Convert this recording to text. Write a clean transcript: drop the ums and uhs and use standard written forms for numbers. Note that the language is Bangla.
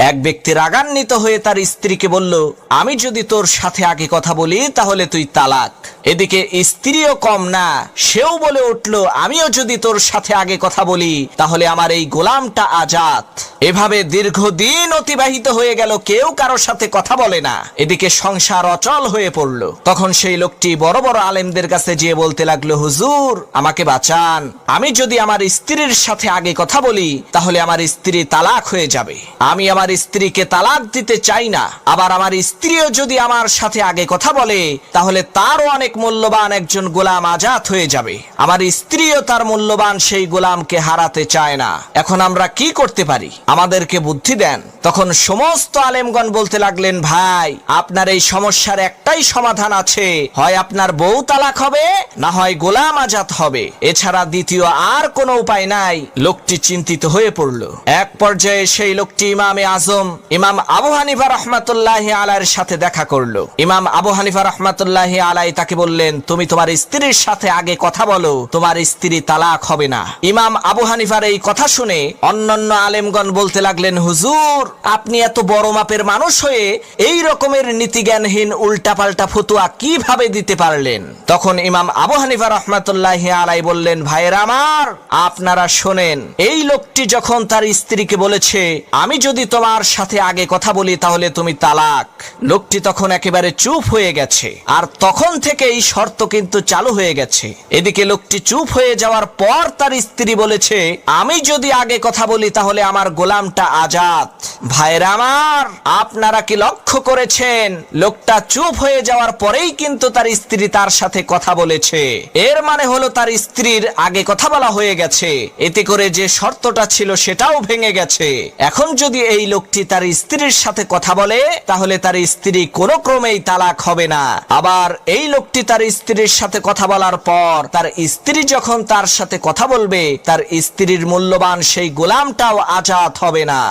এক ব্যক্তি রাগান্বিত হয়ে তার স্ত্রীকে বলল, আমি যদি তোর সাথে আগে কথা বলি তাহলে তুই তালাক। এদিকে স্ত্রীও কম না, সেও বলে উঠল, আমিও যদি তোর সাথে আগে কথা বলি তাহলে আমার এই গোলামটা আজাদ। এভাবে দীর্ঘদিন অতিবাহিত হয়ে গেল, কেউ কারোর সাথে কথা বলে না। এদিকে সংসার অচল হয়ে পড়ল। তখন সেই লোকটি বড় বড় আলেমদের কাছে যেয়ে বলতে লাগলো, হুজুর আমাকে বাঁচান, আমি যদি আমার স্ত্রীর সাথে আগে কথা বলি তাহলে আমার স্ত্রী তালাক হয়ে যাবে। আমি আমার স্ত্রীকে তালাক দিতে চাই না। আবার আমার স্ত্রীও যদি আমার সাথে আগে কথা বলে তাহলে তারও অনেক মূল্যবান একজন গোলাম আজাদ হয়ে যাবে। আমার স্ত্রীও তার মূল্যবান সেই গোলামকে হারাতে চায় না। এখন আমরা কি করতে পারি, আমাদেরকে বুদ্ধি দেন। তখন সমস্ত আলেমগণ বলতে লাগলেন, ভাই আপনার এই সমস্যার একটাই সমাধান আছে, হয় আপনার বউ তালাক হবে, না হয় গোলাম আজাদ হবে, এছাড়া দ্বিতীয় আর কোনো উপায় নাই। লোকটি চিন্তিত হয়ে পড়ল। এক পর্যায়ে সেই লোকটি ইমামে আজম ইমাম আবু হানিফা রাহমাতুল্লাহি আলাইহির সাথে দেখা করলো। ইমাম আবু হানিফা রাহমাতুল্লাহি আলাইহি তাকে বললেন, তুমি তোমার স্ত্রীর সাথে আগে কথা বলো, তোমার স্ত্রী তালাক হবে না। ইমাম আবু হানিফার এই কথা শুনে অন্যান্য আলেমগণ বলতে লাগলেন, হুজুর আপনি এত বড় মাপের মানুষ হয়ে এই রকমের নীতিজ্ঞানহীন উল্টাপাল্টা ফতোয়া কিভাবে দিতে পারলেন? তখন ইমাম আবু হানিফা রাহমাতুল্লাহি আলাইহি বললেন, ভাইয়েরা আমার, আপনারা শোনেন, এই লোকটি যখন তার স্ত্রীকে বলেছে, আমি যদি তোমার সাথে আগে কথা বলি তাহলে তুমি তালাক, লোকটি তখন একেবারে চুপ হয়ে গেছে। আর তখন থেকে এই শর্ত কিন্তু চালু হয়ে গেছে। এদিকে লোকটি চুপ হয়ে যাওয়ার পর তার স্ত্রী বলেছে, আমি যদি আগে কথা বলি তাহলে আমার গোলামটা আজাদ। ভাইরা আমার, আপনারা কি লক্ষ্য করেছেন, লোকটা চুপ হয়ে যাওয়ার পরেই কিন্তু তার স্ত্রী তার সাথে কথা বলেছে। এর মানে হলো তার স্ত্রীর আগে কথা বলা হয়ে গেছে, এতে করে যে শর্তটা ছিল সেটাও ভেঙে গেছে। এখন যদি এই লোকটি তার স্ত্রীর সাথে কথা বলে তাহলে তার স্ত্রী কোনো ক্রমেই তালাক হবে না। আবার এই লোকটি তার স্ত্রীর সাথে কথা বলার পর তার স্ত্রী যখন তার সাথে কথা বলবে, তার স্ত্রীর মূল্যবান সেই গোলামটাও আজাদ হবে না।